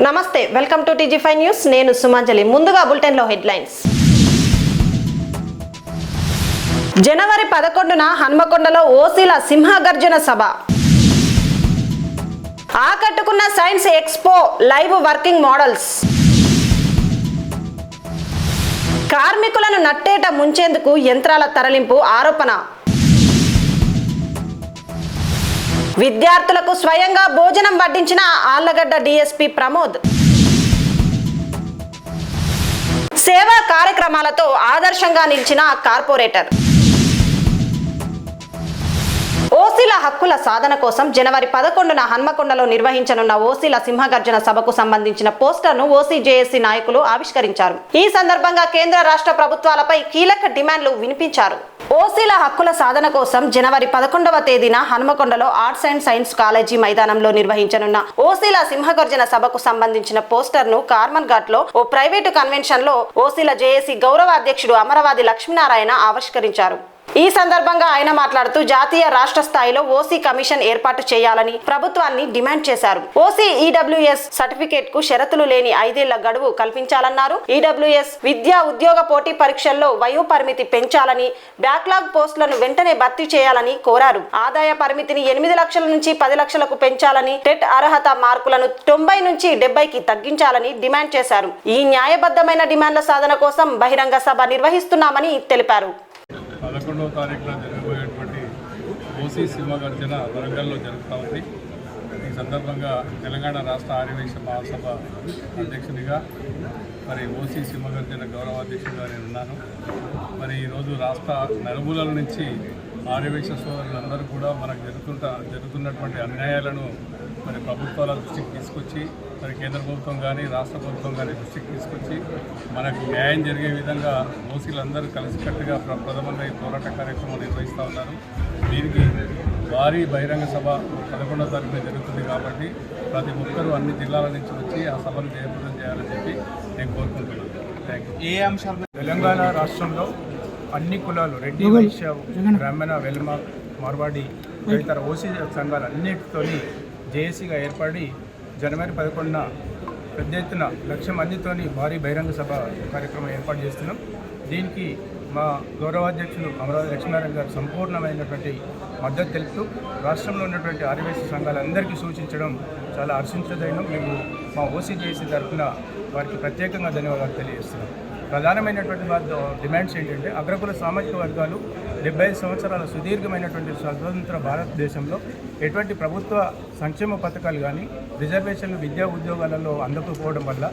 నమస్తే, welcome to TG5 news. నేను సుమాంజలి. ముందుగా బులెటిన్ లో హెడ్లైన్స్. జనవరి 11న హన్మకొండలో ఓసీల సింహగర్జన సభ. ఆకట్టుకున్న science expo live working models. కార్మికులను నట్టేట ముంచేందుకు యంత్రాల తరలింపు ఆరోపణ. విద్యార్థులకు స్వయంగా భోజనం వడ్డించిన ఆళ్లగడ్డ DSP ప్రమోద్. సేవా కార్యక్రమాలతో ఆదర్శంగా నిలిచిన కార్పొరేటర్. ఓసీల హక్కుల సాధన కోసం జనవరి 11న హన్మకొండలో నిర్వహించనున్న ఓసీల సింహగర్జన సభకు సంబంధించిన పోస్టర్ను ఓసీ జేఏసీ నాయకులు ఆవిష్కరించారు. ఈ సందర్భంగా కేంద్ర రాష్ట్ర ప్రభుత్వాలపై కీలక డిమాండ్లు వినిపించారు. ఓసీల హక్కుల సాధన కోసం జనవరి 11వ తేదీన హన్మకొండలో ఆర్ట్స్ అండ్ సైన్స్ కాలేజీ మైదానంలో నిర్వహించనున్న ఓసీల సింహగర్జన సభకు సంబంధించిన పోస్టర్ను కార్మన్ ఘాట్ లో ఓ ప్రైవేటు కన్వెన్షన్ లో ఓసీల జేఏసీ గౌరవ అధ్యక్షుడు అమరవాది లక్ష్మీనారాయణ ఆవిష్కరించారు. ఈ సందర్భంగా ఆయన మాట్లాడుతూ జాతీయ రాష్ట్ర స్థాయిలో ఓసీ కమిషన్ ఏర్పాటు చేయాలని ప్రభుత్వాన్ని డిమాండ్ చేశారు. ఓసీ EWS సర్టిఫికేట్ కు షరతులు లేని 5 ఏళ్ల గడువు కల్పించాలన్నారు. EWS విద్యా ఉద్యోగ పోటీ పరీక్షల్లో వయో పరిమితి పెంచాలని, బ్యాక్లాగ్ పోస్టులను వెంటనే భర్తీ చేయాలని కోరారు. ఆదాయ పరిమితిని 8 లక్షల నుంచి 10 లక్షలకు పెంచాలని, టెట్ అర్హత మార్కులను 90 నుంచి 70కి తగ్గించాలని డిమాండ్ చేశారు. ఈ న్యాయబద్ధమైన డిమాండ్ల సాధన కోసం బహిరంగ సభ నిర్వహిస్తున్నామని తెలిపారు. 11వ తారీఖున జరగబోయేటువంటి ఓసీ సింహగర్జన వరంగల్లో జరుగుతూ ఉంది. ఈ సందర్భంగా తెలంగాణ రాష్ట్ర ఆర్యవైశ్య మహాసభ అధ్యక్షునిగా ఓసీ సింహగర్జన గౌరవాధ్యక్షుడిగా నేను ఉన్నాను. ఈరోజు రాష్ట్ర నలుమూలల నుంచి ఆర్యవైశ్య సోదరులందరూ కూడా మనకు జరుగుతున్నటువంటి అన్యాయాలను ప్రభుత్వాల దృష్టికి తీసుకొచ్చి కేంద్ర ప్రభుత్వం కానీ రాష్ట్ర ప్రభుత్వం కానీ దృష్టికి తీసుకొచ్చి మనకు న్యాయం జరిగే విధంగా ఓసీలందరూ కలిసికట్టుగా ప్రథమంగా ఈ పోరాట కార్యక్రమం నిర్వహిస్తూ ఉన్నారు. దీనికి భారీ బహిరంగ సభ 11వ తారీఖున జరుగుతుంది కాబట్టి ప్రతి ఒక్కరూ అన్ని జిల్లాల నుంచి వచ్చి ఆ సభను జయప్రదం చేయాలని చెప్పి నేను కోరుకుంటున్నాను. Thank you. ఏ అంశాలు? తెలంగాణ రాష్ట్రంలో అన్ని కులాలు రెడ్డి, వైశ్య, బ్రాహ్మణ, వెల్మ, మార్వాడి తదితర ఓసీ సంఘాలు అన్నిటితోని జేఏసీగా ఏర్పడి జనవరి 11న పెద్ద ఎత్తున 1,00,000 మందితోని భారీ బహిరంగ సభ కార్యక్రమం ఏర్పాటు చేస్తున్నాం. దీనికి మా గౌరవాధ్యక్షులు అమరావతి లక్ష్మీనారాయణ గారు సంపూర్ణమైనటువంటి మద్దతు తెలుపుతూ రాష్ట్రంలో ఉన్నటువంటి ఆర్యవైశ్య సంఘాలందరికీ సూచించడం చాలా హర్షించదగినం. మేము మా ఓసీ జేఏసీ తరఫున వారికి ప్రత్యేకంగా ధన్యవాదాలు తెలియజేస్తున్నాం. ప్రధానమైనటువంటి వారి డిమాండ్స్ ఏంటంటే అగ్రకుల సామాజిక వర్గాలు 75 సంవత్సరాల సుదీర్ఘమైనటువంటి స్వతంత్ర భారతదేశంలో ఎటువంటి ప్రభుత్వ సంక్షేమ పథకాలు కానీ రిజర్వేషన్లు విద్యా ఉద్యోగాలలో అందకపోవడం వల్ల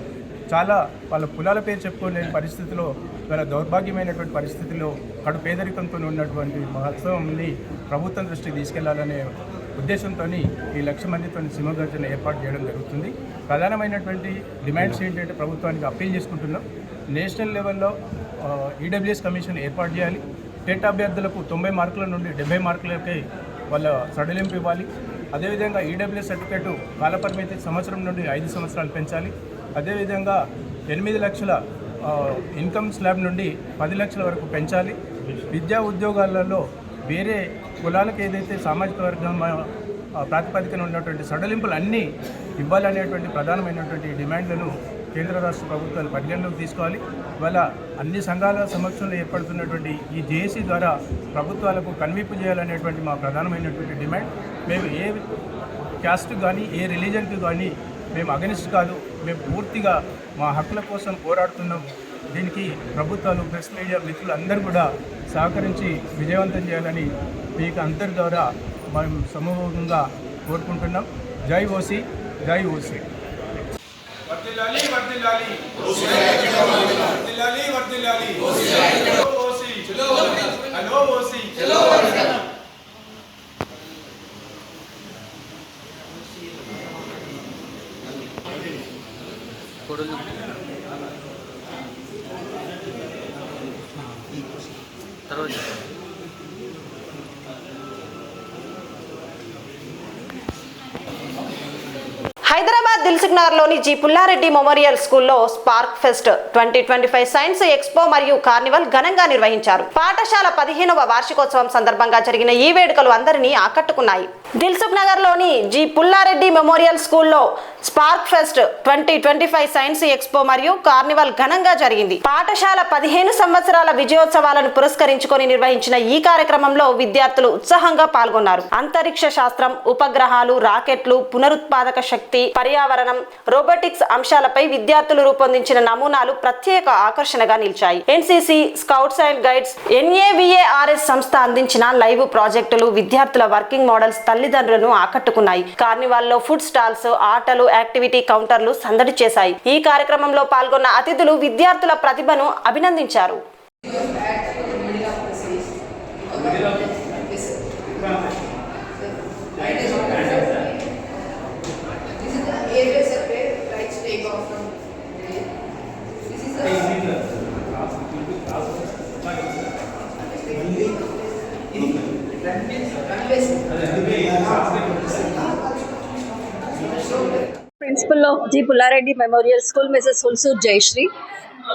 చాలా వాళ్ళ కులాల పేరు చెప్పుకోలేని పరిస్థితిలో, వాళ్ళ దౌర్భాగ్యమైనటువంటి పరిస్థితిలో కడు పేదరికంతో ఉన్నటువంటి మహోత్సవంని ప్రభుత్వం దృష్టికి తీసుకెళ్లాలనే ఉద్దేశంతో ఈ 1,00,000 మందితో సింహగర్జన ఏర్పాటు చేయడం జరుగుతుంది. ప్రధానమైనటువంటి డిమాండ్స్ ఏంటంటే ప్రభుత్వానికి అప్పీల్ చేసుకుంటున్నాం. నేషనల్ లెవెల్లో EWS కమిషన్ ఏర్పాటు చేయాలి. టెట్ అభ్యర్థులకు 90 మార్కుల నుండి 70 మార్కులకి వాళ్ళ సడలింపు ఇవ్వాలి. అదేవిధంగా EWS సర్టిఫికేట్ కాలపరిమితి సంవత్సరం నుండి 5 సంవత్సరాలు పెంచాలి. అదేవిధంగా 8 లక్షల ఇన్కమ్ స్లాబ్ నుండి 10 లక్షల వరకు పెంచాలి. విద్యా ఉద్యోగాలలో వేరే కులాలకు ఏదైతే సామాజిక వర్గం ప్రాతిపదికన ఉన్నటువంటి సడలింపులు అన్నీ ఇవ్వాలనేటువంటి ప్రధానమైనటువంటి డిమాండ్లను కేంద్ర రాష్ట్ర ప్రభుత్వాలు పరిగణలోకి తీసుకోవాలి. ఇవాళ అన్ని సంఘాల సమక్షంలో ఏర్పడుతున్నటువంటి ఈ జేఏసీ ద్వారా ప్రభుత్వాలకు కన్వింపు చేయాలనేటువంటి మా ప్రధానమైనటువంటి డిమాండ్. మేము ఏ క్యాస్ట్ కానీ ఏ రిలీజన్కి కానీ మేము అగనిస్ట్ కాదు. మేము పూర్తిగా మా హక్కుల కోసం పోరాడుతున్నాం. దీనికి ప్రభుత్వాలు, ప్రెస్ మీడియా మిత్రులు అందరూ కూడా సహకరించి విజయవంతం చేయాలని మీకు అందరి ద్వారా మేము సమూహంగా కోరుకుంటున్నాం. జై ఓసీ, జై ఓసీ. వర్ధిల్లాలి, వర్ధిల్లాలి, వర్ధిల్లాలి, వర్ధిల్లాలి, OC, hello OC. Hyderabad Dilsukh నగర్లోని జి పుల్లారెడ్డి మెమోరియల్ స్కూల్లో స్పార్క్ ఫెస్ట్ 2025 సైన్స్ ఎక్స్పో మరియు కార్నివల్ ఘనంగా నిర్వహించారు. పాఠశాల 15వ వార్షికోత్సవం సందర్భంగా జరిగిన ఈ వేడుకలు అందరినీ ఆకట్టుకున్నాయి. దిల్సుఖ్ నగర్లోని జి పుల్లారెడ్డి మెమోరియల్ స్కూల్లో స్పార్క్ ఫెస్ట్ 2025 సైన్స్ ఎక్స్పో మరియు కార్నివల్ ఘనంగా జరిగింది. పాఠశాల 15 సంవత్సరాల విజయోత్సవాలను పురస్కరించుకొని నిర్వహించిన ఈ కార్యక్రమంలో విద్యార్థులు ఉత్సాహంగా పాల్గొన్నారు. అంతరిక్ష శాస్త్రం, ఉపగ్రహాలు, రాకెట్లు, పునరుత్పాదక శక్తి, పర్యావరణం, రోబోటిక్స్ అంశాలపై విద్యార్థులు రూపొందించిన నమూనాలు ప్రత్యేక ఆకర్షణగా నిలిచాయి. NCC, scouts and guides, NAVARS సంస్థ అందించిన లైవ్ ప్రాజెక్టులు విద్యార్థుల వర్కింగ్ మోడల్స్ తల్లిదండ్రులను ఆకట్టుకున్నాయి. కార్నివాల్లో ఫుడ్ స్టాల్స్, ఆటలు, యాక్టివిటీ కౌంటర్లు సందడి చేశాయి. ఈ కార్యక్రమంలో పాల్గొన్న అతిథులు విద్యార్థుల ప్రతిభను అభినందించారు. Principal of G. Pullareddy Memorial School, Mrs. Hulsur Jayashree,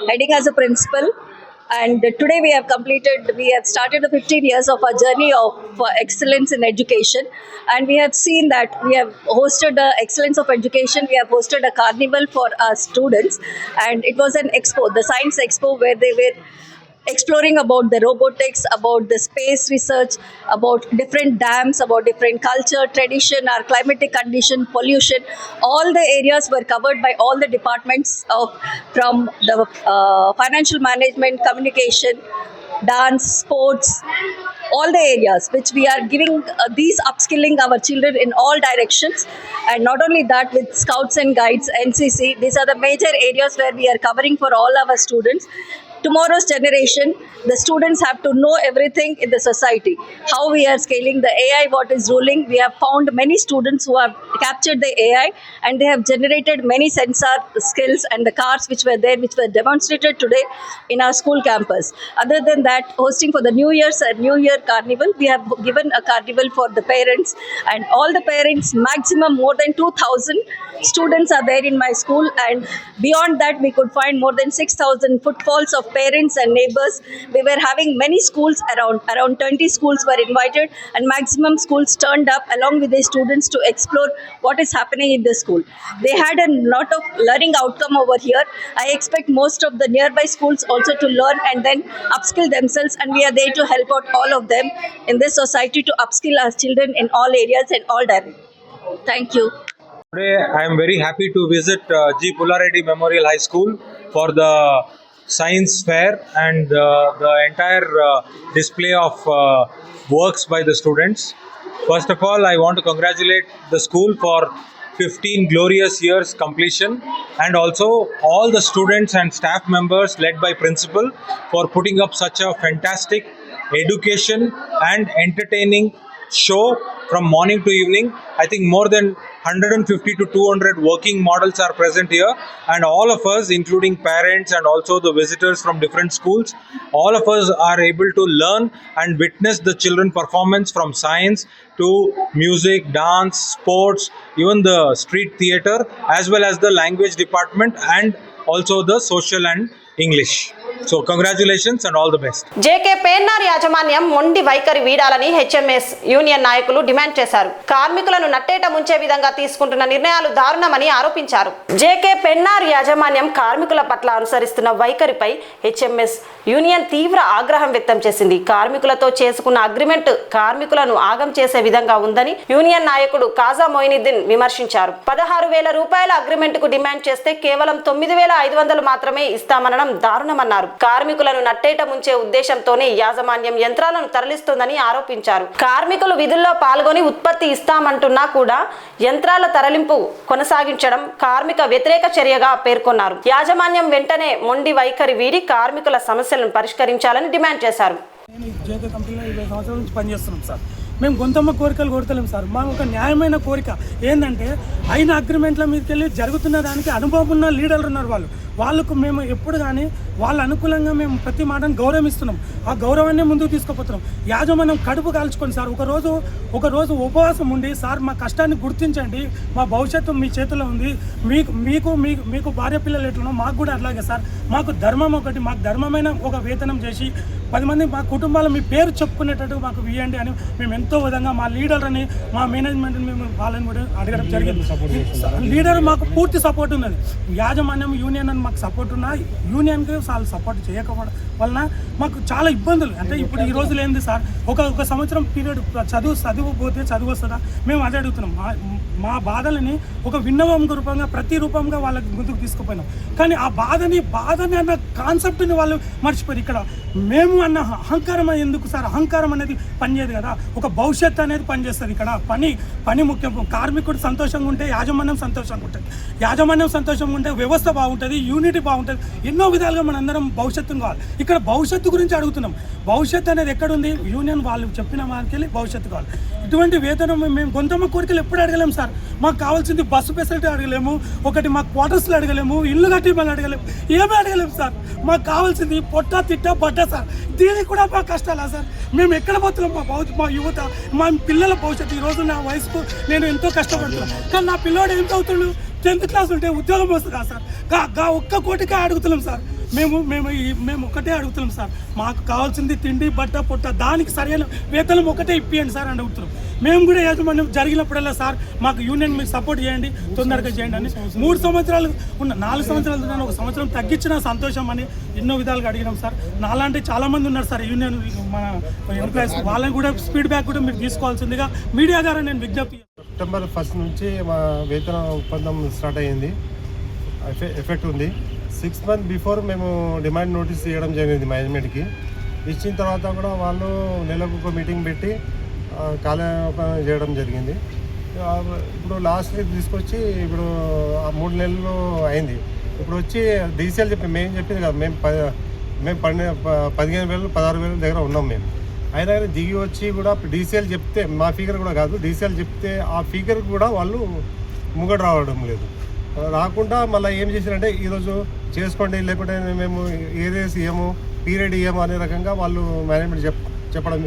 heading as a principal. And today we have started the 15 years of our journey of excellence in education. And we have seen that we have hosted the excellence of education. We have hosted a carnival for our students. And it was an expo, the science expo, where they were exploring about the robotics, about the space research, about different dams, about different culture, tradition, our climatic condition, pollution. All the areas were covered by all the departments from the financial management, communication, dance, sports, all the areas which we are giving these upskilling our children in all directions. And not only that, with Scouts and Guides, NCC, these are the major areas where we are covering for all our students. Tomorrow's generation, the students have to know everything in the society. How we are scaling the AI, what is ruling. We have found many students who have captured the AI and they have generated many sensor skills and the cars which were there, which were demonstrated today in our school campus. Other than that, hosting for the New Year Carnival, we have given a carnival for the parents, and all the parents, maximum more than 2,000 students are there in my school, and beyond that we could find more than 6,000 footfalls of parents and neighbors. We were having many schools, around 20 schools were invited, and maximum schools turned up along with the students to explore what is happening in the school. They had a lot of learning outcome over here. I expect most of the nearby schools also to learn and then upskill themselves, and we are there to help out all of them in this society to upskill our children in all areas and all directions. Thank you. Today I am very happy to visit G. Pullareddy Memorial High School for the science fair and the entire display of works by the students. First of all, I want to congratulate the school for 15 glorious years completion, and also all the students and staff members led by principal for putting up such a fantastic education and entertaining show from morning to evening. I think more than 150 to 200 working models are present here, and all of us, including parents and also the visitors from different schools, all of us are able to learn and witness the children performance from science to music, dance, sports, even the street theatre, as well as the language department and also the social and English. So congratulations and all the best. JK Pennar యాజమాన్యం మొండి వైఖరి వీడాలని HMS union నాయకులు demand చేశారు. కార్మికులను నట్టేట ముంచే విధంగా తీసుకుంటున్న నిర్ణయాలు దారుణమని ఆరోపించారు. జేకే పేన్నార్ యాజమాన్యం కార్మికుల పట్ల అనుసరిస్తున్న వైఖరిపై హెచ్ఎంఎస్ యూనియన్ తీవ్ర ఆగ్రహం వ్యక్తం చేసింది. కార్మికులతో చేసుకున్న అగ్రిమెంట్ కార్మికులను ఆగం చేసే విధంగా ఉందని యూనియన్ నాయకుడు కాజా మొయినుద్దీన్ విమర్శించారు. 16,000 రూపాయల అగ్రిమెంట్ కు డిమాండ్ చేస్తే కేవలం 9,500 మాత్రమే ఇస్తామనడం దారుణమన్నారు. కార్మికులను నట్టేట ముంచే ఉద్దేశంతోనే యాజమాన్యం యంత్రాలను తరలిస్తుందని ఆరోపించారు. కార్మికులు విధుల్లో పాల్గొని ఉత్పత్తి ఇస్తామంటున్నా కూడా యంత్రాల తరలింపు కొనసాగించడం కార్మిక వ్యతిరేక చర్యగా పేర్కొన్నారు. యాజమాన్యం వెంటనే మొండి వైఖరి వీడి కార్మికుల సమస్యలను పరిష్కరించాలని డిమాండ్ చేశారు. నేను జేకే కంపెనీలో 20 సంవత్సరాల నుంచి పనిచేస్తున్నాం సార్. మేము గొంతమ్మ కోరికలు కొడతలేము సార్. మాకు ఒక న్యాయమైన కోరిక ఏంటంటే అయిన అగ్రిమెంట్ల మీదకి వెళ్ళి జరుగుతున్న దానికి అనుభవం ఉన్న లీడర్లు ఉన్నారు. వాళ్ళకు మేము ఎప్పుడు కానీ వాళ్ళ అనుకూలంగా మేము ప్రతి మాటను గౌరవిస్తున్నాం. ఆ గౌరవాన్ని ముందుకు తీసుకుపోతున్నాం. యాజమాన్యం కడుపు కాల్చుకోండి సార్. ఒకరోజు ఉపవాసం ఉండి సార్ మా కష్టాన్ని గుర్తించండి, మా భవిష్యత్తు మీ చేతిలో ఉంది, మీకు భార్య పిల్లలు ఎట్లనో మాకు కూడా అట్లాగే సార్. మాకు ధర్మం ఒకటి, మాకు ధర్మమైన ఒక వేతనం చేసి 10 మంది మా కుటుంబాలు మీ పేరు చెప్పుకునేటట్టు మాకు ఇవ్వండి అని మేము ఎంతో విధంగా మా లీడర్ని, మా మేనేజ్మెంట్ని మేము వాళ్ళని కూడా అడగడం జరిగింది. లీడర్ మాకు పూర్తి సపోర్ట్ ఉన్నది. యాజమాన్యం యూనియన్ అని మాకు సపోర్ట్ ఉన్నా, యూనియన్కి వాళ్ళు సపోర్ట్ చేయకపోవడం వలన మాకు చాలా ఇబ్బందులు. అంటే ఇప్పుడు ఈ రోజులు ఏంది సార్, ఒక సంవత్సరం పీరియడ్ చదువు పోతే చదువు వస్తుందా మేము అదే అడుగుతున్నాం. మా బాధలని ఒక విన్నవం రూపంగా ప్రతి రూపంగా వాళ్ళకి ముందుకు తీసుకుపోయినాం. కానీ ఆ బాధని అన్న కాన్సెప్ట్ని వాళ్ళు మర్చిపోయారు. ఇక్కడ మేము అన్న అహంకారం ఎందుకు సార్? అహంకారం అనేది పనిచేయదు కదా, ఒక భవిష్యత్తు అనేది పనిచేస్తుంది. ఇక్కడ పని ముఖ్యం. కార్మికుడు సంతోషంగా ఉంటే యాజమాన్యం సంతోషంగా ఉంటుంది, యాజమాన్యం సంతోషంగా ఉంటే వ్యవస్థ బాగుంటుంది, యూనిటీ బాగుంటుంది. ఎన్నో విధాలుగా మనందరం భవిష్యత్తును కావాలి. ఇక్కడ భవిష్యత్తు గురించి అడుగుతున్నాం. భవిష్యత్తు అనేది ఎక్కడుంది? యూనియన్ వాళ్ళు చెప్పిన వారికి వెళ్ళి భవిష్యత్తు కావాలి. ఇటువంటి వేతనం మేము కొంతమ్మ కోరికలు ఎప్పుడు అడగలేము సార్. మాకు కావాల్సింది బస్సు ఫెసిలిటీ అడగలేము, ఒకటి మాకు క్వార్టర్స్లో అడగలేము, ఇల్లు కట్టి మళ్ళీ అడగలేము, ఏమీ అడగలేము సార్. మాకు కావాల్సింది పొట్ట తిట్ట బట్ట సార్. దీనికి కూడా మా కష్టాలా సార్? మేము ఎక్కడ పోతున్నాం? మా యువత, మా పిల్లల భవిష్యత్తు. ఈరోజు నా వయసుకు నేను ఎంతో కష్టపడుతున్నాను. కానీ నా పిల్లోడు ఏం చదువుతున్నాడు? 10th క్లాస్ ఉంటే ఉద్యోగం వస్తుందా సార్? ఒక్క కోటికే అడుగుతున్నాం సార్. మేము ఒకటే అడుగుతున్నాం సార్. మాకు కావాల్సింది తిండి బట్ట పొట్ట, దానికి సరైన వేతనం ఒకటే ఇప్పియండి సార్ అని అడుగుతున్నాం. మేము కూడా యాజమాన్యం జరిగినప్పుడల్లా సార్ మాకు యూనియన్ మీరు సపోర్ట్ చేయండి, తొందరగా చేయండి అని 3 సంవత్సరాలు ఉన్న 4 సంవత్సరాలు ఉన్నాను, 1 సంవత్సరం తగ్గించిన సంతోషం అని ఎన్నో విధాలుగా అడిగినాం సార్. నాలాంటి చాలామంది ఉన్నారు సార్ యూనియన్ మన ఎంప్లాయీస్. వాళ్ళని కూడా ఫీడ్బ్యాక్ కూడా మీరు తీసుకోవాల్సిందిగా మీడియా ద్వారా నేను విజ్ఞప్తి. సెప్టెంబర్ 1 నుంచి మా వేతన ఒప్పందం స్టార్ట్ అయ్యింది, ఎఫెక్ట్ ఉంది. 6 months బిఫోర్ మేము డిమాండ్ నోటీస్ ఇవ్వడం జరిగింది మేనేజ్మెంట్కి. ఇచ్చిన తర్వాత కూడా వాళ్ళు నెలకు ఒక మీటింగ్ పెట్టి కాలయాపన చేయడం జరిగింది. ఇప్పుడు లాస్ట్ వీక్ తీసుకొచ్చి ఇప్పుడు 3 నెలలు అయింది. ఇప్పుడు వచ్చి డీసీఎల్ చెప్పి మేము చెప్పింది కదా, మేము 15,000 16,000 దగ్గర ఉన్నాం మేము. అయినా కానీ దిగి వచ్చి కూడా డీసీఎల్ చెప్తే, మా ఫిగర్ కూడా కాదు, డీసీఎల్ చెప్తే ఆ ఫిగర్ కూడా వాళ్ళు ముంగడు రావడం లేదు. రాకుండా మళ్ళీ ఏం చేశారంటే ఈరోజు చేసుకోండి, లేకుంటే మేము ఏరియాస్ ఇవ్వము, పీరియడ్ ఇవ్వము అనే రకంగా వాళ్ళు మేనేజ్మెంట్ చెప్పడం,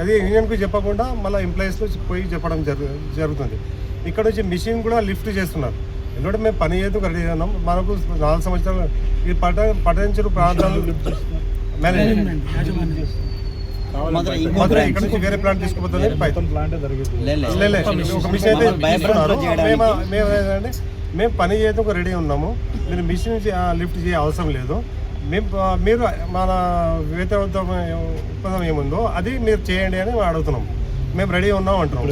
అది యూనియన్కి చెప్పకుండా మళ్ళీ ఎంప్లాయీస్లో పోయి చెప్పడం జరుగుతుంది. ఇక్కడ నుంచి మిషన్ కూడా లిఫ్ట్ చేస్తున్నారు. ఎందుకంటే మేము పని చేస్తూ రెడీ ఉన్నాం. మనకు 4 సంవత్సరాలు ఈ పట్టణించిన ప్రాంతాలు మేనేజ్మెంట్ ఇక్కడ నుంచి వేరే ప్లాంట్ తీసుకుపోతుంది. ఒక మిషన్ అయితే తీసుకున్నారు. మేమేంటంటే మేము పని చేయడానికి రెడీ ఉన్నాము, మీరు మిషన్ లిఫ్ట్ చేయ అవసరం లేదు. మీరు మన వేతన ఒప్పందం ఏముందో అది మీరు చేయండి అని అడుగుతున్నాం. మేము రెడీ ఉన్నాం అంటున్నాం.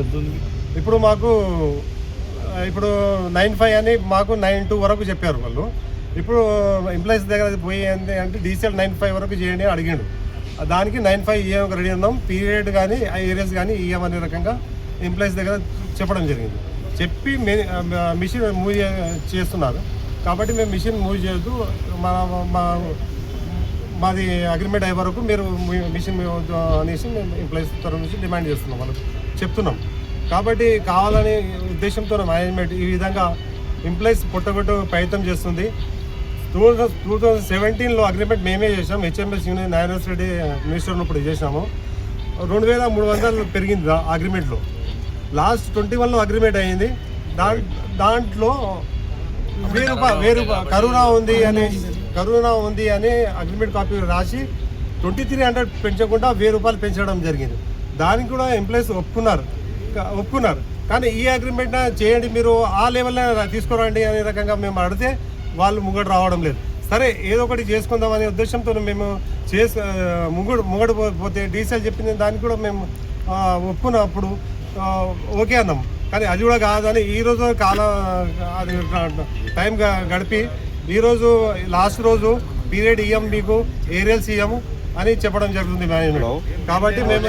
ఇప్పుడు మాకు 9-5 అని మాకు 9-2 వరకు చెప్పారు వాళ్ళు. ఇప్పుడు ఎంప్లాయీస్ దగ్గర పోయి అంటే డీసీఎల్ 9-5 వరకు చేయండి అని అడిగాడు. దానికి 9-5 ఇవ్వడానికి రెడీ ఉన్నాం. పీరియడ్ కానీ ఏరియాస్ కానీ ఇవ్వమనే రకంగా ఎంప్లాయీస్ దగ్గర చెప్పడం జరిగింది. చెప్పి మిషన్ మూవ్ చేస్తున్నారు. కాబట్టి మేము మిషన్ మూవ్ చేయొద్దు, మాది అగ్రిమెంట్ అయ్యే వరకు మీరు మిషన్ అనేసి మేము ఎంప్లాయీస్ తరఫు నుంచి డిమాండ్ చేస్తున్నాం, వాళ్ళకి చెప్తున్నాం. కాబట్టి కావాలనే ఉద్దేశంతో మేనేజ్మెంట్ ఈ విధంగా ఎంప్లాయీస్ పొట్టగొట్టు ప్రయత్నం చేస్తుంది. 2017లో అగ్రిమెంట్ మేమే చేసాం. HMS union Narayana Reddy minister ఉన్నప్పుడు చేసినాము. 2,300 పెరిగింది అగ్రిమెంట్లో. లాస్ట్ 21లో అగ్రిమెంట్ అయ్యింది. దాంట్లో 1000 కరోనా ఉంది అని అగ్రిమెంట్ కాపీ రాసి 2,300 పెంచకుండా 1,000 రూపాయలు పెంచడం జరిగింది. దానికి కూడా ఎంప్లాయీస్ ఒప్పుకున్నారు. కానీ ఈ అగ్రిమెంట్ చేయండి, మీరు ఆ లెవెల్లో తీసుకురండి అనే రకంగా మేము అడిగితే వాళ్ళు ముంగడు రావడం లేదు. సరే ఏదో ఒకటి చేసుకుందాం అనే ఉద్దేశంతో మేము ముంగడు పోతే డీసీఎల్ చెప్పింది దానికి కూడా మేము ఒప్పుకున్నప్పుడు ఓకే అన్నాం. కానీ అది కూడా కాదని ఈరోజు అది టైం గడిపి ఈరోజు లాస్ట్ రోజు పీరియడ్ ఇయ్యం, మీకు ఏరియల్స్ ఇయ్యము అని చెప్పడం జరుగుతుంది మేనేజ్మెంట్. కాబట్టి మేము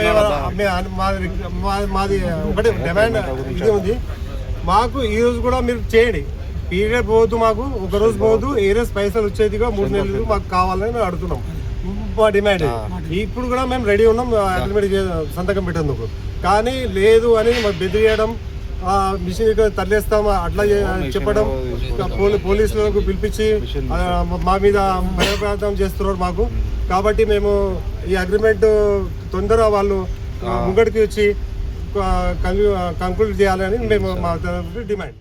మాది ఒకటి డిమాండ్ ఇది ఉంది. మాకు ఈరోజు కూడా మీరు చేయండి, పీరియడ్ పోవద్దు, మాకు ఒక రోజు పోవద్దు, ఏరియల్స్ పైసలు వచ్చేదిగా 3 నెలలు మాకు కావాలని అడుగుతున్నాం. మా డిమాండ్ ఇప్పుడు కూడా మేము రెడీ ఉన్నాం అగ్రిమెంట్ సంతకం పెట్టేందుకు. కానీ లేదు అని మాకు బెదిరియడం, మిషన్ తరలిస్తాం అట్లా చెప్పడం, పోలీసులకు పిలిపించి మా మీద భయప్రాంతం చేస్తున్నారు మాకు. కాబట్టి మేము ఈ అగ్రిమెంట్ తొందరగా వాళ్ళు ముంగడికి వచ్చి కంక్లూడ్ చేయాలని మేము మా డిమాండ్.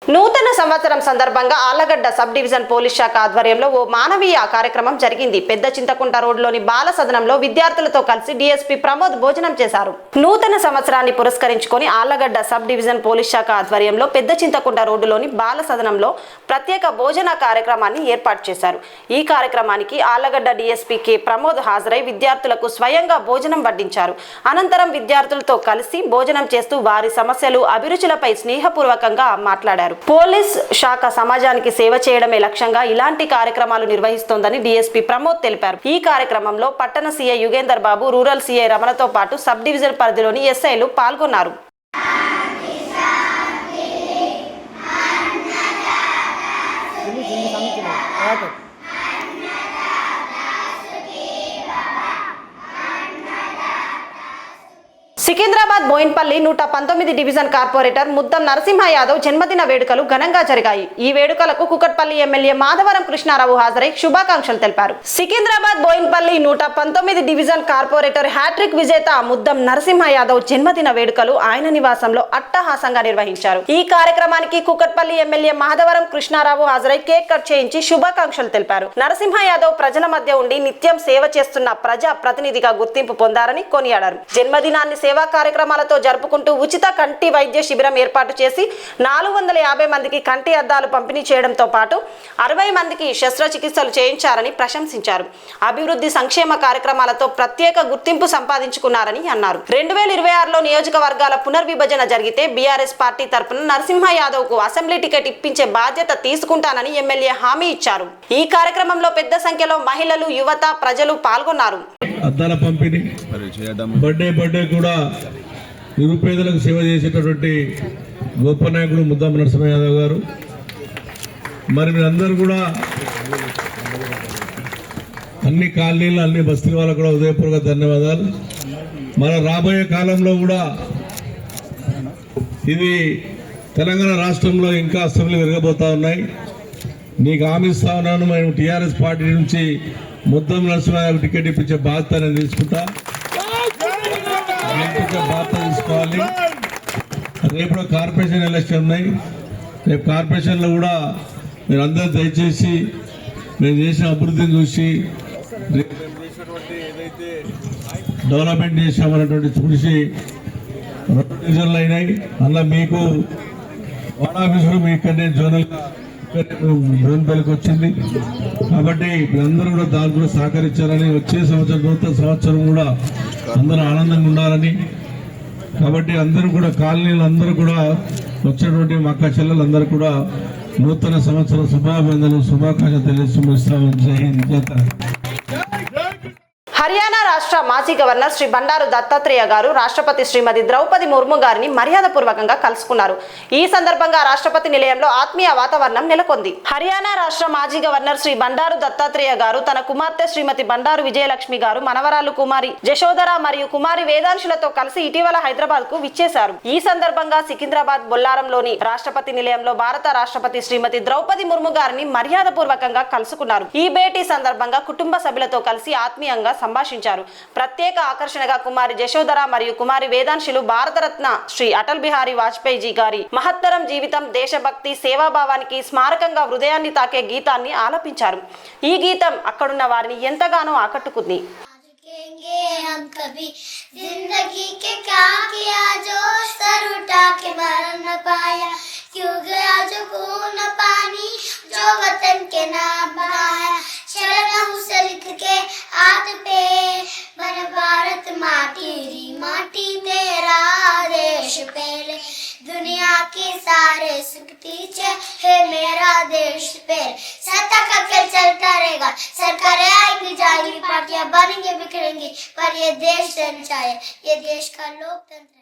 నూతన సంవత్సరం సందర్భంగా ఆళ్లగడ్డ సబ్ డివిజన్ పోలీస్ శాఖ ఆధ్వర్యంలో ఓ మానవీయ కార్యక్రమం జరిగింది. పెద్ద చింతకుంట రోడ్లోని బాల సదనంలో విద్యార్థులతో కలిసి డీఎస్పీ ప్రమోద్ భోజనం చేశారు. నూతన సంవత్సరాన్ని పురస్కరించుకొని ఆళ్లగడ్డ సబ్ డివిజన్ పోలీస్ శాఖ ఆధ్వర్యంలో పెద్ద చింతకుంట రోడ్డులోని బాల సదనంలో ప్రత్యేక భోజన కార్యక్రమాన్ని ఏర్పాటు చేశారు. ఈ కార్యక్రమానికి ఆళ్లగడ్డ డీఎస్పీ కె ప్రమోద్ హాజరై విద్యార్థులకు స్వయంగా భోజనం వడ్డించారు. అనంతరం విద్యార్థులతో కలిసి భోజనం చేస్తూ వారి సమస్యలు, అభిరుచులపై స్నేహపూర్వకంగా మాట్లాడారు. పోలీస్ శాఖ సమాజానికి సేవ చేయడమే లక్ష్యంగా ఇలాంటి కార్యక్రమాలు నిర్వహిస్తోందని డీఎస్పీ ప్రమోద్ తెలిపారు. ఈ కార్యక్రమంలో పట్టణ సీఐ యుగేందర్ బాబు, రూరల్ సీఐ రమణతో పాటు సబ్ డివిజన్ పరిధిలోని ఎస్ఐలు పాల్గొన్నారు. సికింద్రాబాద్ బోయిన్పల్లి 119 డివిజన్ కార్పొరేటర్ ముద్దం నరసింహ యాదవ్ జన్మదిన వేడుకలు ఘనంగా జరిగాయి. ఈ వేడుకలకు కుకట్పల్లి ఎమ్మెల్యే మాధవరం కృష్ణారావు హాజరై శుభాకాంక్షలు తెలిపారు. Secunderabad Bowenpally 119 division corporator hat-trick విజేత ముద్దం నరసింహ యాదవ్ జన్మదిన వేడుకలు ఆయన నివాసంలో అట్టహాసంగా నిర్వహించారు. ఈ కార్యక్రమానికి కుకట్పల్లి ఎమ్మెల్యే మాధవరం కృష్ణారావు హాజరై కేక్ కట్ చేయించి శుభాకాంక్షలు తెలిపారు. నరసింహ యాదవ్ ప్రజల మధ్య ఉండి నిత్యం సేవ చేస్తున్న ప్రజా ప్రతినిధిగా గుర్తింపు పొందారని కొనియాడారు. జన్మదినాన్ని సేవా కార్యక్రమాలతో జరుపుకుంటూ ఉచిత కంటి వైద్య శిబిరం ఏర్పాటు చేసి 450 మందికి కంటి అద్దాలు పంపిణీ చేయడంతో పాటు 60 మందికి శస్త్రచికిత్సలు చేయించారని ప్రశంసించారు. అభివృద్ధి సంక్షేమ కార్యక్రమాలతో ప్రత్యేక గుర్తింపు సంపాదించుకున్నారని అన్నారు. 2026లో నియోజకవర్గాల పునర్విభజన జరిగితే బీఆర్ఎస్ పార్టీ తరపున నరసింహ యాదవ్ కు అసెంబ్లీ టికెట్ ఇప్పించే బాధ్యత తీసుకుంటానని ఎమ్మెల్యే హామీ ఇచ్చారు. ఈ కార్యక్రమంలో పెద్ద సంఖ్యలో మహిళలు, యువత, ప్రజలు పాల్గొన్నారు. అద్దాల పంపిణీ, బర్త్డే కూడా నిరుపేదలకు సేవ చేసేటటువంటి గొప్ప నాయకుడు ముద్దం నరసింహ యాదవ్ గారు. మరి మీరందరూ కూడా అన్ని కాలనీలు, అన్ని బస్తీల వాళ్ళకు కూడా హృదయపూర్వక ధన్యవాదాలు. మన రాబోయే కాలంలో కూడా ఇది తెలంగాణ రాష్ట్రంలో ఇంకా అసెంబ్లీ పెరగబోతా ఉన్నాయి. నీకు హామీ ఇస్తా ఉన్నాను, మేము టీఆర్ఎస్ పార్టీ నుంచి ముద్దం నరసింహ టికెట్ ఇప్పించే బాధ్యత నేను తీసుకుంటా. బాధ్యత తీసుకోవాలి. రేపు కార్పొరేషన్ ఎలక్షన్ ఉన్నాయి. రేపు కార్పొరేషన్లో కూడా మీరు అందరూ దయచేసి మేము చేసిన అభివృద్ధిని చూసి ఏదైతే డెవలప్మెంట్ చేసామన్నటువంటి చూసి 2 డివిజన్లు అయినాయి. అలా మీకు వార్డ్ ఆఫీసులు మీ ఇక్కడనే జోన్పల్లికి వచ్చింది. కాబట్టి మీరందరూ కూడా దానికి కూడా సహకరించాలని, వచ్చే సంవత్సరం నూతన సంవత్సరం కూడా అందరూ ఆనందంగా ఉండాలని, కాబట్టి అందరూ కూడా కాలనీలు అందరూ కూడా వచ్చినటువంటి మా అక్క చెల్లెలందరూ కూడా నూతన సంవత్సరం శుభాకాంక్షలు తెలియజేస్తామని. జై హింద్, జై తెలంగాణ. హర్యానా రాష్ట్ర మాజీ గవర్నర్ శ్రీ బండారు దత్తాత్రేయ గారు రాష్ట్రపతి శ్రీమతి ద్రౌపది ముర్ము గారిని మర్యాదపూర్వకంగా కలుసుకున్నారు. ఈ సందర్భంగా రాష్ట్రపతి నిలయంలో ఆత్మీయ వాతావరణం నెలకొంది. హర్యానా రాష్ట్ర మాజీ గవర్నర్ శ్రీ బండారు దత్తాత్రేయ గారు తన కుమార్తె శ్రీమతి బండారు విజయలక్ష్మి గారు, మనవరాలు కుమారి జశోధర మరియు కుమారి వేదాంశులతో కలిసి ఇటీవల హైదరాబాద్ కు విచ్చేశారు. ఈ సందర్భంగా సికింద్రాబాద్ బొల్లారంలోని రాష్ట్రపతి నిలయంలో భారత రాష్ట్రపతి శ్రీమతి ద్రౌపది ముర్ము గారిని మర్యాదపూర్వకంగా కలుసుకున్నారు. ఈ భేటీ సందర్భంగా కుటుంబ సభ్యులతో కలిసి ఆత్మీయంగా సంభాషించారు. ప్రత్యేక ఆకర్షణగా కుమారి జశోధర మరియు కుమారి వేదాంశులు భారతరత్న శ్రీ అటల్ బిహారీ వాజ్పేయి గారి మహత్తరం జీవితం, దేశభక్తి, సేవాభావానికి స్మారకంగా హృదయాన్ని తాకే గీతాన్ని ఆలపించారు. ఈ గీతం అక్కడున్న వారిని ఎంతగానో ఆకట్టుకుంది. हम कभी जिंदगी के क्या किया जो सर उठा के मर न पाया, क्यों गया जो खून पानी जो वतन के नाम बहाया, शरण हूँ सरित के हाथ पे बन भारत माटी री माटी, तेरा देश पहले दुनिया के सारे सुख पीछे है मेरा देश पहले, सत्ता का खेल चलता रहेगा, सरकारें आएंगी जाएंगी, पार्टियां बनेंगी बिखरेंगी, पर ये देश संचाए, ये देश का लोकतंत्र।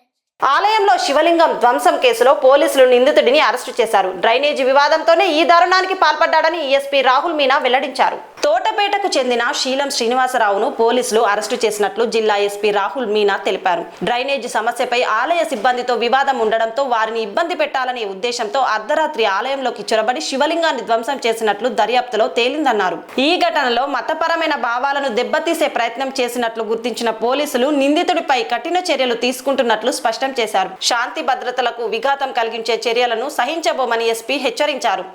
ఆలయంలో శివలింగం ధ్వంసం కేసులో పోలీసులు నిందితుడిని అరెస్టు చేశారు. డ్రైనేజీ వివాదంతోనే ఈ దారుణానికి పాల్పడ్డాడని ఈఎస్పీ రాహుల్ మీనా వెల్లడించారు. తోటపేటకు చెందిన శీలం శ్రీనివాసరావును పోలీసులు అరెస్టు చేసినట్లు జిల్లా ఎస్పీ రాహుల్ మీనా తెలిపారు. డ్రైనేజీ సమస్యపై ఆలయ సిబ్బందితో వివాదం ఉండడంతో వారిని ఇబ్బంది పెట్టాలనే ఉద్దేశంతో అర్ధరాత్రి ఆలయంలోకి చొరబడి శివలింగాన్ని ధ్వంసం చేసినట్లు దర్యాప్తులో తేలిందన్నారు. ఈ ఘటనలో మతపరమైన భావాలను దెబ్బతీసే ప్రయత్నం చేసినట్లు గుర్తించిన పోలీసులు నిందితుడిపై కఠిన చర్యలు తీసుకుంటున్నట్లు స్పష్టం చేశారు. శాంతి భద్రతలకు విఘాతం కలిగించే చర్యలను సహించబోమని ఎస్పీ హెచ్చరించారు.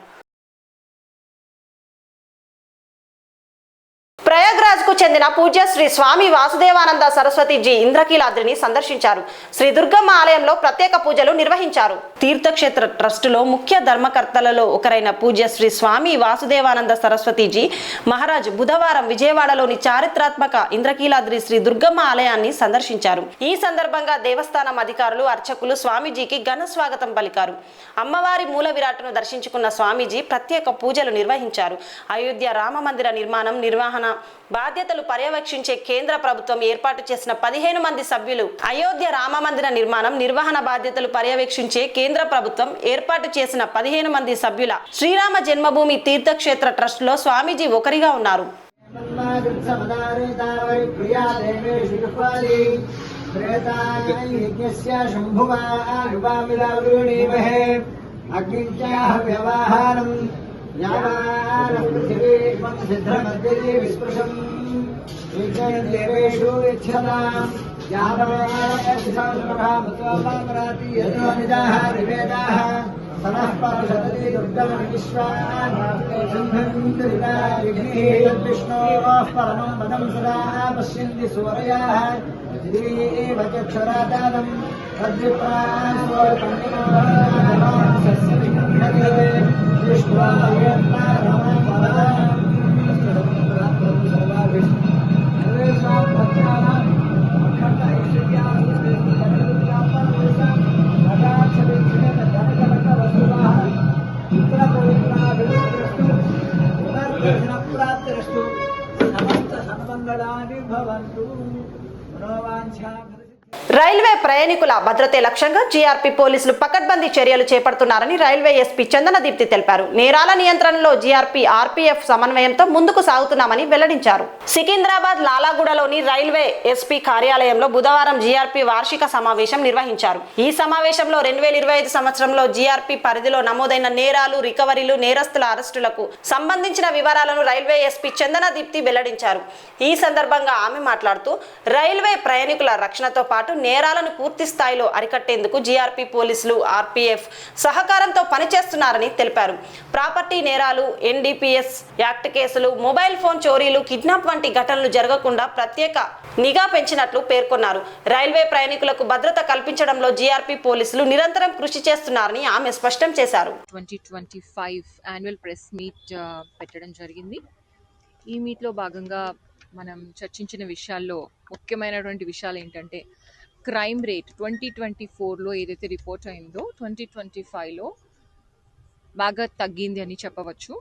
ప్రయాగ్రాజ్ కు చెందిన పూజ్య శ్రీ స్వామి వాసుదేవానంద సరస్వతిజీ ఇంద్రకీలాద్రిని సందర్శించారు. శ్రీ దుర్గమ్మ ఆలయంలో ప్రత్యేక పూజలు నిర్వహించారు. తీర్థక్షేత్ర ట్రస్టులో ముఖ్య ధర్మకర్తలలో ఒకరైన పూజ్య శ్రీ స్వామి వాసుదేవానంద సరస్వతిజీ మహారాజ్ బుధవారం విజయవాడలోని చారిత్రాత్మక ఇంద్రకీలాద్రి శ్రీ దుర్గమ్మ ఆలయాన్ని సందర్శించారు. ఈ సందర్భంగా దేవస్థానం అధికారులు, అర్చకులు స్వామీజీకి ఘన స్వాగతం పలికారు. అమ్మవారి మూల విరాట్ను దర్శించుకున్న స్వామీజీ ప్రత్యేక పూజలు నిర్వహించారు. అయోధ్య రామ మందిర నిర్వహణ బాధ్యతలు పర్యవేక్షించే కేంద్ర ప్రభుత్వం ఏర్పాటు చేసిన 15 మంది సభ్యులు అయోధ్య రామ మందిర నిర్వహణ బాధ్యతలు పర్యవేక్షించే కేంద్ర ప్రభుత్వం ఏర్పాటు చేసిన 15 మంది సభ్యుల శ్రీరామ జన్మభూమి తీర్థక్షేత్ర ట్రస్ట్ లో స్వామీజీ ఒకరిగా ఉన్నారు. దేవేషు పరమం పదం సదా పశ్యంతి సూరయాః చక్షురాదానం ప్రాప్తిరస్తు సమస్త సన్మంగళాని భవంతు మనోవాంఛా. రైల్వే ప్రయాణికుల భద్రతే లక్ష్యంగా జీఆర్పీ పోలీసులు పకడ్బందీ చర్యలు చేపడుతున్నారని రైల్వే ఎస్పీ చందన దీప్తి తెలిపారు. నేరాల నియంత్రణలో జీఆర్పీ, ఆర్పీఎఫ్ సమన్వయంతో ముందుకు సాగుతున్నామని వెల్లడించారు. సికింద్రాబాద్ లాలాగూడలోని రైల్వే ఎస్పీ కార్యాలయంలో బుధవారం జీఆర్పీ వార్షిక సమావేశం నిర్వహించారు. ఈ సమావేశంలో 2025 సంవత్సరంలో జీఆర్పీ పరిధిలో నమోదైన నేరాలు, రికవరీలు, నేరస్తుల అరెస్టులకు సంబంధించిన వివరాలను రైల్వే ఎస్పీ చందన దీప్తి వెల్లడించారు. ఈ సందర్భంగా ఆమె మాట్లాడుతూ రైల్వే ప్రయాణికుల రక్షణతో పాటు నేరాలను పూర్తి స్థాయిలో అరికట్టేందుకు జీఆర్పీ పోలీసులు, ఆర్పీఎఫ్ సహకారంతో పనిచేస్తున్నారని తెలిపారు. ప్రాపర్టీ నేరాలు, ఎన్డీపీఎస్ యాక్ట్ కేసులు, మొబైల్ ఫోన్ చోరీలు, కిడ్నాప్ వంటి ఘటనలు జరగకుండా ప్రత్యేక నిఘా పెంచినట్లు పేర్కొన్నారు. రైల్వే ప్రయాణికులకు భద్రత కల్పించడంలో జీఆర్పీ పోలీసులు నిరంతరం కృషి చేస్తున్నారని ఆమె స్పష్టం చేశారు. 2025 యాన్యువల్ ప్రెస్ మీట్ పెట్టడం జరిగింది. ఈ మీట్లో భాగంగా మనం చర్చించిన విషయాల్లో ముఖ్యమైనటువంటి విషయాలు ఏంటంటే, క్రైమ్ రేట్ 2024లో ఏదైతే రిపోర్ట్ అయిందో 2025లో బాగా తగ్గింది అని చెప్పవచ్చు.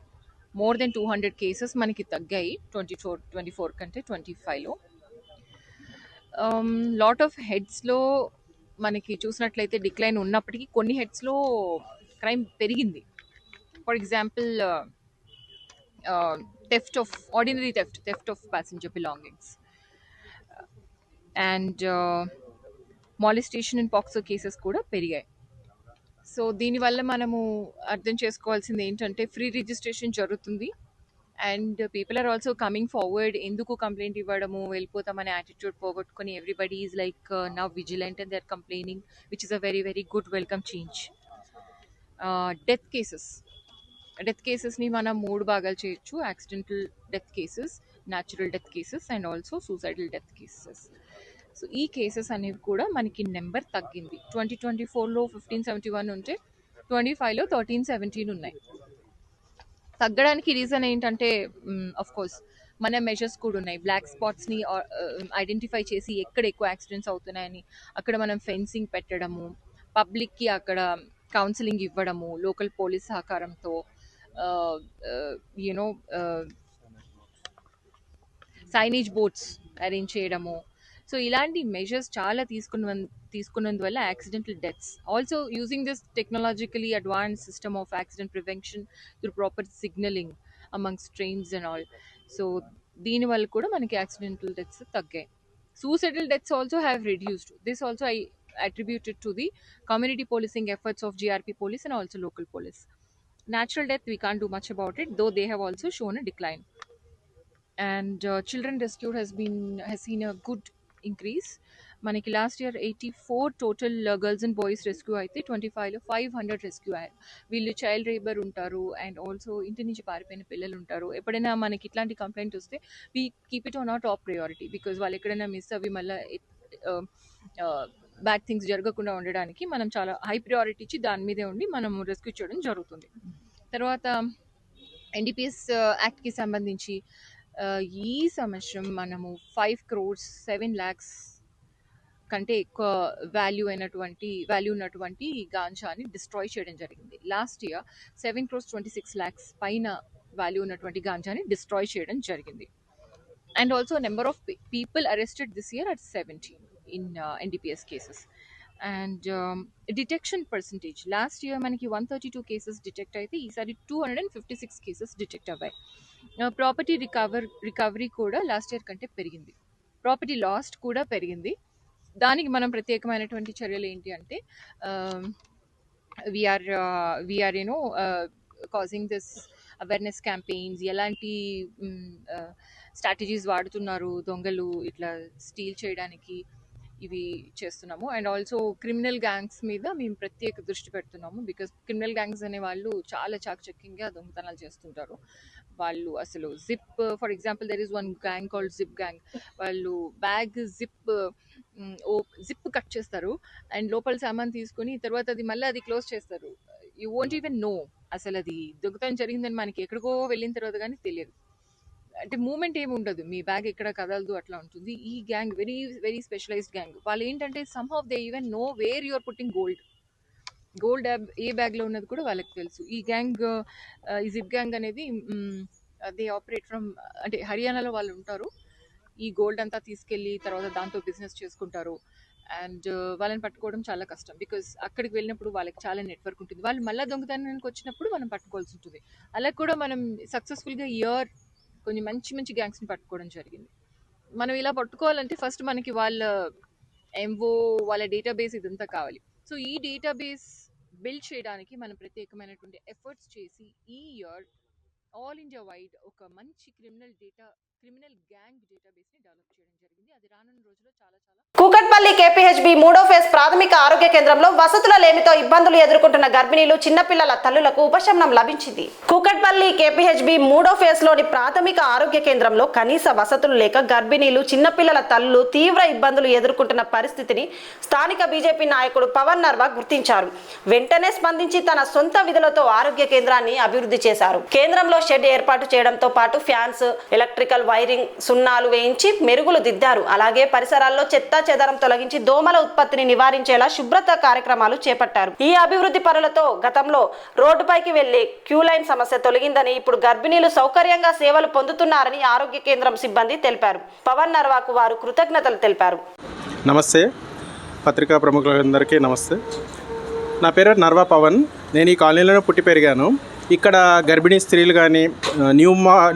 మోర్ దెన్ 200 కేసెస్ మనకి తగ్గాయి 24 కంటే 25లో. లాట్ ఆఫ్ హెడ్స్లో మనకి చూసినట్లయితే డిక్లైన్ ఉన్నప్పటికీ కొన్ని హెడ్స్లో క్రైమ్ పెరిగింది. For example ordinary theft of passenger belongings, and molestation and POCSO cases కూడా పెరిగాయి. సో దీనివల్ల మనము అర్థం చేసుకోవాల్సింది ఏంటంటే, ఫ్రీ రిజిస్ట్రేషన్ జరుగుతుంది and people are also coming forward. ఎందుకు కంప్లైంట్ ఇవ్వడము, వెళ్ళిపోతామనే యాటిట్యూడ్ పోగొట్టుకొని everybody is like now vigilant and they are complaining, which is a very very good welcome change. Death కేసెస్ని మనం 3 భాగాలు చేయొచ్చు: accidental death cases, natural death cases and also suicidal death cases. So ఈ cases అనేవి కూడా మనకి number తగ్గింది. 2024లో 1571 ఉంటే 25లో 1317 ఉన్నాయి. తగ్గడానికి రీజన్ ఏంటంటే, ఆఫ్ కోర్స్ మన మెజర్స్ కూడా ఉన్నాయి. బ్లాక్ స్పాట్స్ని ఐడెంటిఫై చేసి ఎక్కడ ఎక్కువ యాక్సిడెంట్స్ అవుతున్నాయని అక్కడ మనం ఫెన్సింగ్ పెట్టడము, పబ్లిక్కి అక్కడ కౌన్సిలింగ్ ఇవ్వడము, లోకల్ పోలీస్ సహకారంతో సైనేజ్ బోర్డ్స్ అరేంజ్ చేయడము. సో ఇలాంటి మెజర్స్ చాలా తీసుకున్నందువల్ల accidental deaths, also using this technologically advance system of accident prevention through proper signalling amongst trains and all. So దీనివల్ల కూడా మనకి యాక్సిడెంటల్ డెత్స్ తగ్గాయి. Suicidal deaths also have reduced. This also I attributed to the community policing efforts of GRP police and also local police. Natural death, we can't do much about it, though they have also shown a decline. And children rescued has seen a good increase. మనకి last year 84 total girls and boys rescue అయితే 25లో 500 rescue అయ్యారు. వీళ్ళు child labour ఉంటారు and also ఇంటి నుంచి పారిపోయిన పిల్లలు ఉంటారు. ఎప్పుడైనా మనకి ఇట్లాంటి కంప్లైంట్ వస్తే we keep it on our top priority, because వాళ్ళు ఎక్కడైనా మిస్ అవి మళ్ళీ బ్యాడ్ థింగ్స్ జరగకుండా ఉండడానికి మనం చాలా హై ప్రయారిటీ ఇచ్చి దాని మీదే ఉండి మనం రెస్క్యూ చేయడం జరుగుతుంది. తర్వాత ఎన్డీపీఎస్ యాక్ట్కి సంబంధించి ఈ సంవత్సరం మనము 5 crores 7 lakhs కంటే ఎక్కువ వాల్యూ ఉన్నటువంటి గాంజాని డిస్ట్రాయ్ చేయడం జరిగింది. లాస్ట్ ఇయర్ 7 crores 26 lakhs పైన వాల్యూ ఉన్నటువంటి గాంజాని డిస్ట్రాయ్ చేయడం జరిగింది. And also number of people arrested this year at 17 in NDPS cases. And detection percentage last year మనకి 132 కేసెస్ డిటెక్ట్ అయితే ఈసారి 256 కేసెస్ డిటెక్ట్ అవ్వాయి. ప్రాపర్టీ రికవరీ కూడా లాస్ట్ ఇయర్ కంటే పెరిగింది. ప్రాపర్టీ లాస్ట్ కూడా పెరిగింది. దానికి మనం ప్రత్యేకమైనటువంటి చర్యలు ఏంటి అంటే we are causing this awareness campaigns, ఎలాంటి స్ట్రాటజీస్ వాడుతున్నారు దొంగలు ఇట్లా స్టీల్ చేయడానికి, ఇవి చేస్తున్నాము. అండ్ ఆల్సో క్రిమినల్ గ్యాంగ్స్ మీద మేము ప్రత్యేక దృష్టి పెడుతున్నాము, బికాస్ క్రిమినల్ గ్యాంగ్స్ అనే వాళ్ళు చాలా చాకచక్యంగా దొంగతనాలు చేస్తుంటారు. వాళ్ళు అసలు zip, for example there is one gang called zip gang. వాళ్ళు బ్యాగ్ జిప్ కట్ చేస్తారు అండ్ లోపల సామాన్ తీసుకొని తర్వాత అది మళ్ళీ అది క్లోజ్ చేస్తారు. యూ వోంట్ ఈవెన్ నో అసలు అది దొంగతనం జరిగిందని. మనకి ఎక్కడికో వెళ్ళిన తర్వాత కానీ తెలియదు, అంటే మూమెంట్ ఏమి ఉండదు, మీ బ్యాగ్ ఎక్కడ కదలదు, అట్లా ఉంటుంది. ఈ gang very very specialized gang. వాళ్ళు ఏంటంటే somehow they even know where you are putting gold ఏ బ్యాగ్లో ఉన్నది కూడా వాళ్ళకి తెలుసు. ఈ గ్యాంగ్, ఈ జిప్ గ్యాంగ్ అనేది దే ఆపరేట్ ఫ్రమ్, అంటే హర్యానాలో వాళ్ళు ఉంటారు. ఈ గోల్డ్ అంతా తీసుకెళ్ళి తర్వాత దాంతో బిజినెస్ చేసుకుంటారు. అండ్ వాళ్ళని పట్టుకోవడం చాలా కష్టం, బికాస్ అక్కడికి వెళ్ళినప్పుడు వాళ్ళకి చాలా నెట్వర్క్ ఉంటుంది. వాళ్ళు మళ్ళీ దొంగతనానికి వచ్చినప్పుడు మనం పట్టుకోవాల్సి ఉంటుంది. అలా కూడా మనం సక్సెస్ఫుల్గా కొన్ని మంచి గ్యాంగ్స్ని పట్టుకోవడం జరిగింది. మనం ఇలా పట్టుకోవాలంటే ఫస్ట్ మనకి వాళ్ళ వాళ్ళ డేటాబేస్ ఇదంతా కావాలి. సో ఈ డేటాబేస్ బిల్డ్ చేయడానికి మనం ప్రత్యేకమైనటువంటి ఎఫర్ట్స్ చేసి ఈ ఇయర్ ఆల్ ఇండియా వైడ్ ఒక మంచి క్రిమినల్ గ్యాంగ్ డేటాబేస్ని డెవలప్ చేయడం జరిగింది. అది రానున్న రోజుల్లో చాలా కూకట్పల్లి కేపీహెచ్బి 3వ ఫేజ్ ప్రాథమిక ఆరోగ్య కేంద్రంలో వసతుల లేమితో ఇబ్బందులు ఎదుర్కొంటున్న గర్భిణీలు, చిన్నపిల్లల తల్లులకు ఉపశమనం లభించింది. కూకట్పల్లి కేపీహెచ్బి 3వ ఫేజ్ లోని ప్రాథమిక ఆరోగ్య కేంద్రంలో కనీస వసతులు లేక గర్భిణీలు, చిన్నపిల్లల తల్లులు తీవ్ర ఇబ్బందులు ఎదుర్కొంటున్న పరిస్థితిని స్థానిక బీజేపీ నాయకుడు పవన్ నర్వా గుర్తించారు. వెంటనే స్పందించి తన సొంత విధులతో ఆరోగ్య కేంద్రాన్ని అభివృద్ధి చేశారు. కేంద్రంలో షెడ్ ఏర్పాటు చేయడంతో పాటు ఫ్యాన్స్, ఎలక్ట్రికల్ వైరింగ్, సున్నాలు వేయించి మెరుగులు దిద్దారు. అలాగే పరిసరాల్లో చెత్త చెదరం తొలగించి దోమల ఉత్పత్తిని నివారించేలా శుభ్రత కార్యక్రమాలు చేపట్టారు. ఈ అభివృద్ధి పనులతో గతంలో రోడ్డుపైకి వెళ్లే క్యూ లైన్ సమస్య తొలగిందని, ఇప్పుడు గర్భిణీలు సౌకర్యంగా సేవలు పొందుతున్నారని ఆరోగ్య కేంద్రం సిబ్బంది తెలిపారు. పవన్ నర్వాకు వారు కృతజ్ఞతలు తెలిపారు. నమస్తే, పత్రికా ప్రముఖులందరికీ నమస్తే. నా పేరు నర్వా పవన్. నేను ఈ కాలనీలోనే పుట్టి పెరిగాను. ఇక్కడ గర్భిణీ స్త్రీలు కానీ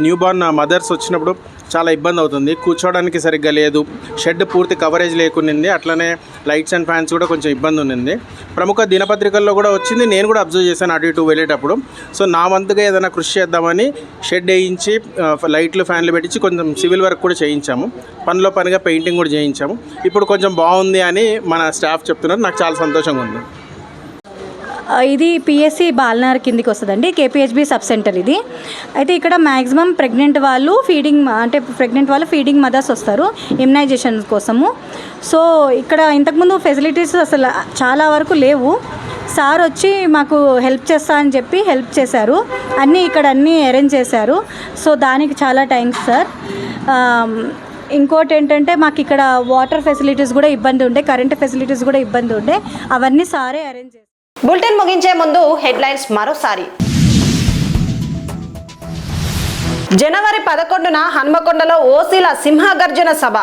న్యూబార్న్ మదర్స్ వచ్చినప్పుడు చాలా ఇబ్బంది అవుతుంది. కూర్చోవడానికి సరిగ్గా లేదు, షెడ్ పూర్తి కవరేజ్ లేకుండింది, అట్లనే లైట్స్ అండ్ ఫ్యాన్స్ కూడా కొంచెం ఇబ్బంది ఉంది. ప్రముఖ దినపత్రికల్లో కూడా వచ్చింది, నేను కూడా అబ్జర్వ్ చేశాను అటు ఇటు వెళ్ళేటప్పుడు. సో నా వంతుగా ఏదైనా కృషి చేద్దామని షెడ్ వేయించి లైట్లు ఫ్యాన్లు పెట్టించి కొంచెం సివిల్ వర్క్ కూడా చేయించాము. పనిలో పనిగా పెయింటింగ్ కూడా చేయించాము. ఇప్పుడు కొంచెం బాగుంది అని మన స్టాఫ్ చెప్తున్నారు. నాకు చాలా సంతోషంగా ఉంది. ఇది పిఎస్సి బాలనగర్ కిందికి వస్తుందండి, కేపీహెచ్బి సబ్ సెంటర్ ఇది. అయితే ఇక్కడ మ్యాక్సిమం ప్రెగ్నెంట్ వాళ్ళు ఫీడింగ్ మదర్స్ వస్తారు ఇమ్యునైజేషన్ కోసము. సో ఇక్కడ ఇంతకుముందు ఫెసిలిటీస్ అసలు చాలా వరకు లేవు. సార్ వచ్చి మాకు హెల్ప్ చేస్తా అని చెప్పి హెల్ప్ చేశారు, ఇక్కడ అన్నీ అరేంజ్ చేశారు. సో దానికి చాలా థ్యాంక్స్ సార్. ఇంకోటి ఏంటంటే మాకు ఇక్కడ వాటర్ ఫెసిలిటీస్ కూడా ఇబ్బంది ఉండే, కరెంట్ ఫెసిలిటీస్ కూడా ఇబ్బంది ఉండే, అవన్నీ సారే అరేంజ్ చేశారు. బులెటిన్ ముగించే ముందు హెడ్లైన్స్ మరోసారి. జనవరి 11న హన్మకొండలో ఓసీల సింహగర్జన సభ.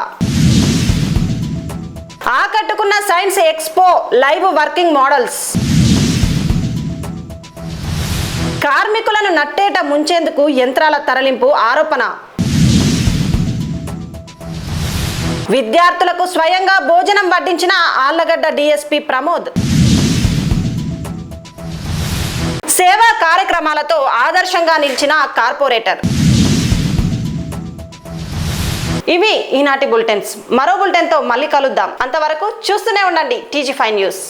ఆకట్టుకున్న science expo live working models. కార్మికులను నట్టేట ముంచేందుకు యంత్రాల తరలింపు ఆరోపణ. విద్యార్థులకు స్వయంగా భోజనం వడ్డించిన ఆళ్లగడ్డ డీఎస్పీ ప్రమోద్. సేవా కార్యక్రమాలతో ఆదర్శంగా నిలిచిన కార్పొరేటర్. ఇవి ఈనాటి బులెటిన్స్. మరో బులెటిన్తో మళ్ళీ కలుద్దాం. అంతవరకు చూస్తూనే ఉండండి TG5 న్యూస్.